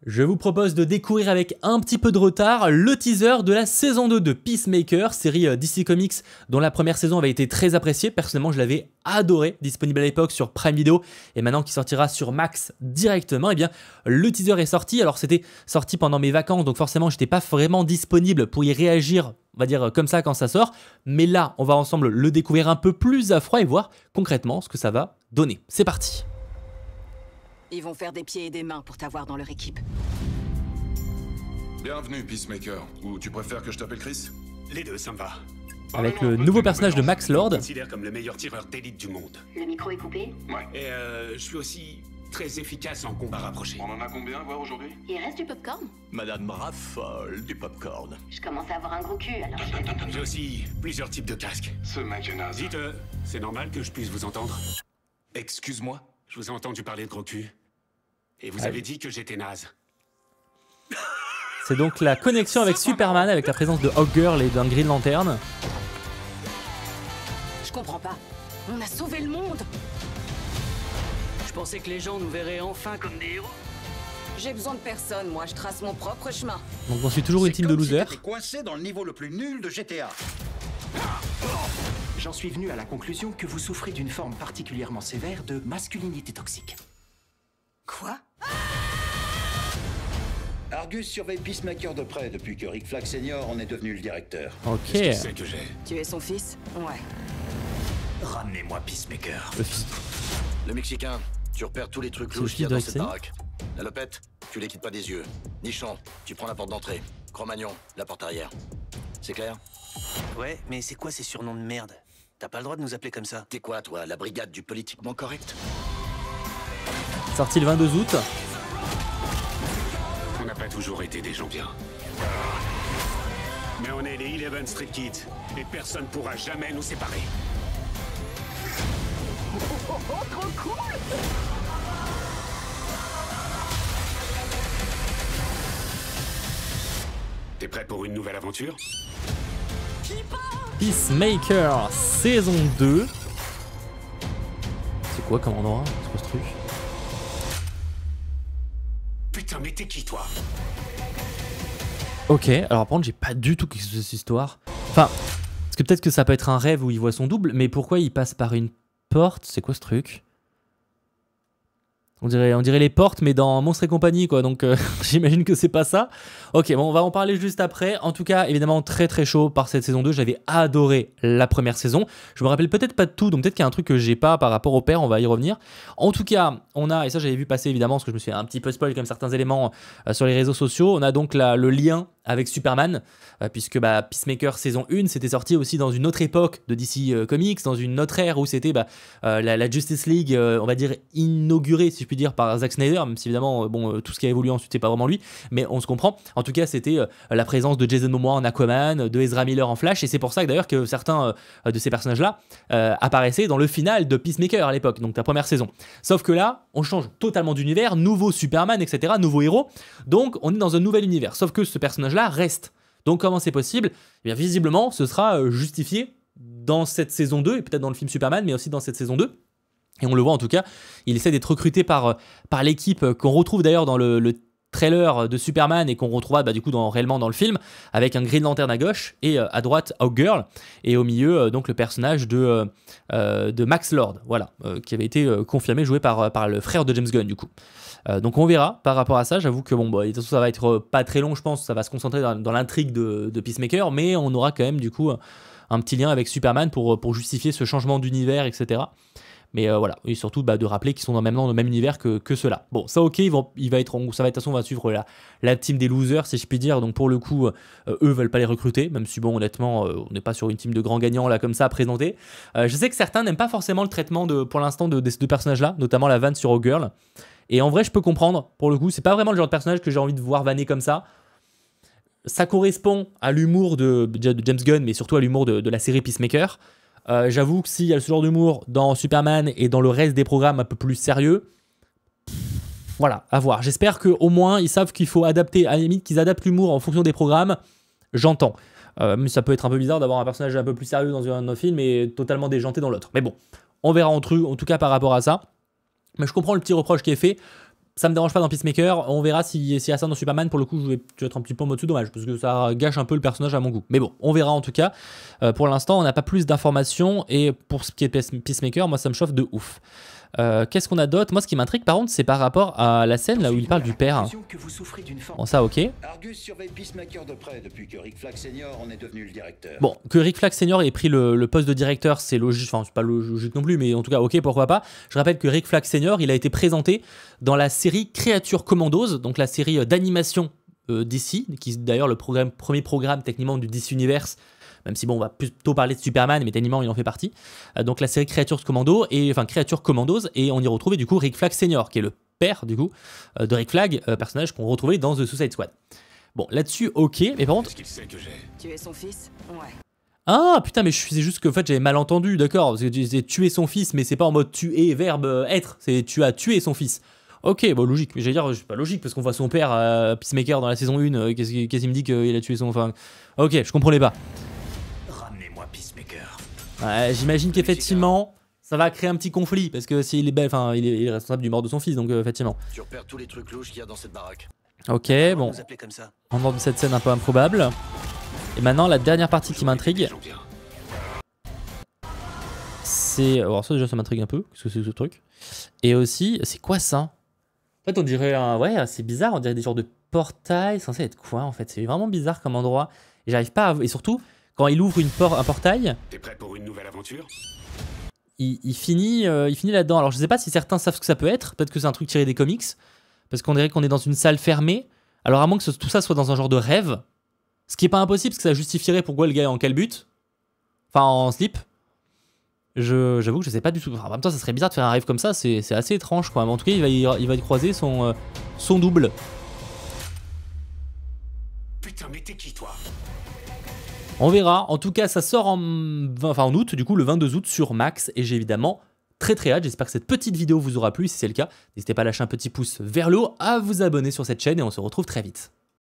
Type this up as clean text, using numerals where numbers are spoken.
Je vous propose de découvrir avec un petit peu de retard le teaser de la saison 2 de Peacemaker, série DC Comics dont la première saison avait été très appréciée. Personnellement, je l'avais adoré, disponible à l'époque sur Prime Video et maintenant qui sortira sur Max directement, eh bien le teaser est sorti. Alors c'était sorti pendant mes vacances, donc forcément j'étais pas vraiment disponible pour y réagir, on va dire comme ça quand ça sort. Mais là, on va ensemble le découvrir un peu plus à froid et voir concrètement ce que ça va donner. C'est parti. Ils vont faire des pieds et des mains pour t'avoir dans leur équipe. Bienvenue, Peacemaker. Ou tu préfères que je t'appelle Chris? Les deux, ça me va. Avec le nouveau personnage de Max Lord. Je me considère comme le meilleur tireur d'élite du monde. Le micro est coupé? Ouais. Et je suis aussi très efficace en combat rapproché. On en a combien à voir aujourd'hui? Il reste du popcorn? Madame raffole du popcorn. Je commence à avoir un gros cul, alors J'ai aussi plusieurs types de casques. Ce mec est naze. Dites, c'est normal que je puisse vous entendre? Excuse-moi? Je vous ai entendu parler de gros cul. Et vous avez dit que j'étais naze. C'est donc la connexion avec Superman, avec la présence de Hawkgirl et d'un Green Lantern. Je comprends pas. On a sauvé le monde. Je pensais que les gens nous verraient enfin comme des héros. J'ai besoin de personne, moi je trace mon propre chemin. Donc on suit toujours une team de losers. Si coincé dans le niveau le plus nul de GTA. J'en suis venu à la conclusion que vous souffrez d'une forme particulièrement sévère de masculinité toxique. Quoi? Argus surveille Peacemaker de près depuis que Rick Flag Senior en est devenu le directeur. Ok. Qu'est-ce que c'est que j'ai? Tu es son fils? Ouais. Ramenez-moi Peacemaker. Le fils. Le Mexicain, tu repères tous les trucs C'est le louches fils qu'il y a de dans Rick cette Senior. baraque. La lopette, tu les quittes pas des yeux. Nichon, tu prends la porte d'entrée. Cro-Magnon, la porte arrière. C'est clair? Ouais, mais c'est quoi ces surnoms de merde? T'as pas le droit de nous appeler comme ça. T'es quoi, toi, la brigade du politiquement correct? Sorti le 22 août. On n'a pas toujours été des gens bien. Mais on est les 11 Street Kids. Et personne pourra jamais nous séparer. Trop cool! T'es prêt pour une nouvelle aventure? Peacemaker, saison 2. C'est quoi comme endroit? C'est quoi ce truc? Putain, mais t'es qui, toi? Ok, alors par contre j'ai pas du tout qu'est-ce que c'est cette histoire. Enfin, parce que peut-être que ça peut être un rêve où il voit son double, mais pourquoi il passe par une porte? C'est quoi ce truc? On dirait les portes, mais dans Monstres et compagnie, quoi. Donc, j'imagine que c'est pas ça. Ok, bon, on va en parler juste après. En tout cas, évidemment, très très chaud par cette saison 2. J'avais adoré la première saison. Je me rappelle peut-être pas de tout, donc peut-être qu'il y a un truc que j'ai pas par rapport au père. On va y revenir. En tout cas, on a, et ça j'avais vu passer évidemment, parce que je me suis un petit peu spoil comme certains éléments sur les réseaux sociaux. On a donc le lien avec Superman, puisque Peacemaker saison 1, c'était sorti aussi dans une autre époque de DC Comics, dans une autre ère où c'était la Justice League, on va dire, inaugurée, si je puis dire, par Zack Snyder, même si évidemment, tout ce qui a évolué ensuite, c'est pas vraiment lui, mais on se comprend. En tout cas, c'était la présence de Jason Momoa en Aquaman, de Ezra Miller en Flash, et c'est pour ça que d'ailleurs que certains de ces personnages-là apparaissaient dans le final de Peacemaker à l'époque, donc la première saison. Sauf que là, on change totalement d'univers, nouveau Superman, etc., nouveau héros, donc on est dans un nouvel univers, sauf que ce personnage-là reste. Donc comment c'est possible? Eh bien visiblement, ce sera justifié dans cette saison 2, et peut-être dans le film Superman, mais aussi dans cette saison 2. Et on le voit en tout cas, il essaie d'être recruté par l'équipe qu'on retrouve d'ailleurs dans le trailer de Superman et qu'on retrouvera du coup réellement dans le film, avec un Green Lantern à gauche et à droite Hawkgirl, et au milieu donc le personnage de Max Lord, voilà, qui avait été confirmé, joué par le frère de James Gunn du coup. Donc on verra par rapport à ça. J'avoue que de toute façon, ça va être pas très long, je pense. Ça va se concentrer dans l'intrigue de Peacemaker, mais on aura quand même du coup un petit lien avec Superman pour justifier ce changement d'univers, etc. Mais voilà, et surtout de rappeler qu'ils sont dans le même univers que ceux-là. Bon, ça ok, ça va être de toute façon, on va suivre la team des losers, si je puis dire. Donc pour le coup, eux veulent pas les recruter, même si bon, honnêtement, on n'est pas sur une team de grands gagnants là comme ça à présenter. Je sais que certains n'aiment pas forcément le traitement pour l'instant de ces deux personnages-là, notamment la vanne sur Hawkgirl. Et en vrai, je peux comprendre, pour le coup, c'est pas vraiment le genre de personnage que j'ai envie de voir vanner comme ça. Ça correspond à l'humour de James Gunn, mais surtout à l'humour de la série Peacemaker. J'avoue que s'il y a ce genre d'humour dans Superman et dans le reste des programmes un peu plus sérieux, voilà, à voir. J'espère qu'au moins, ils savent qu'il faut adapter, à la limite, qu'ils adaptent l'humour en fonction des programmes. J'entends. Mais ça peut être un peu bizarre d'avoir un personnage un peu plus sérieux dans un film et totalement déjanté dans l'autre. Mais bon, on verra en tout cas par rapport à ça. Mais je comprends le petit reproche qui est fait. Ça me dérange pas dans Peacemaker. On verra s'il y a ça dans Superman. Pour le coup, je vais être un petit peu en mode dommage parce que ça gâche un peu le personnage à mon goût. Mais bon, on verra en tout cas. Pour l'instant, on n'a pas plus d'informations. Et pour ce qui est de Peacemaker, moi, ça me chauffe de ouf. Qu'est-ce qu'on a d'autre? Moi, ce qui m'intrigue, par contre, c'est par rapport à la scène là où il parle du père. Que vous souffrez d'une forme. Bon, ça, ok. Argus surveille Peacemaker de près depuis que Rick Flag Senior en est devenu le directeur. Bon, que Rick Flag Senior ait pris le poste de directeur, c'est logique. Enfin, c'est pas logique non plus, mais en tout cas, ok, pourquoi pas. Je rappelle que Rick Flag Senior, il a été présenté dans la série Creature Commandos, donc la série d'animation DC, qui est d'ailleurs le premier programme techniquement du DC Universe. Même si bon, on va plutôt parler de Superman, mais techniquement il en fait partie. Donc la série Creature Commandos, et on y retrouvait du coup Rick Flag Senior, qui est le père du coup de Rick Flag, personnage qu'on retrouvait dans The Suicide Squad. Bon, là-dessus, ok, mais par contre... Est-ce qu'il sait que j'ai... Tu es son fils? Ouais. Ah putain, mais je faisais juste que en fait j'avais mal entendu, d'accord, parce que tu disais tuer son fils, mais c'est pas en mode tuer verbe être, c'est tu as tué son fils. Ok, bon, logique, mais j'allais dire, c'est pas logique, parce qu'on voit son père, Peacemaker, dans la saison 1, qu'est-ce qu'il me dit qu'il a tué son... Enfin, ok, je comprenais pas. Ramenez-moi Peacemaker. Ouais, j'imagine qu'effectivement, ça va créer un petit conflit, parce que s'il est bel, enfin, il est responsable du mort de son fils, donc effectivement. Tu repères tous les trucs louches qu'il y a dans cette baraque. Ok, bon, Vous appelez comme ça. on mort de cette scène un peu improbable. Et maintenant, la dernière partie qui m'intrigue, c'est... Alors ça déjà, ça m'intrigue un peu, qu'est-ce que c'est ce truc? Et aussi, c'est quoi ça? En fait, on dirait un... Ouais, c'est bizarre, on dirait des genres de portails, c'est censé être quoi en fait? C'est vraiment bizarre comme endroit. Et j'arrive pas à... Et surtout, quand il ouvre un portail... T'es prêt pour une nouvelle aventure? Il finit là-dedans. Alors je sais pas si certains savent ce que ça peut être, peut-être que c'est un truc tiré des comics, parce qu'on dirait qu'on est dans une salle fermée, alors à moins que tout ça soit dans un genre de rêve, ce qui est pas impossible, parce que ça justifierait pourquoi le gars est en calbut, enfin en slip. J'avoue que je sais pas du tout, enfin, en même temps ça serait bizarre de faire un rêve comme ça, c'est assez étrange quoi, mais en tout cas il va y croiser son double. Putain, mais t'es qui toi? On verra, en tout cas ça sort en août, du coup le 22 août sur Max, et j'ai évidemment très hâte, j'espère que cette petite vidéo vous aura plu, si c'est le cas, n'hésitez pas à lâcher un petit pouce vers le haut, à vous abonner sur cette chaîne, et on se retrouve très vite.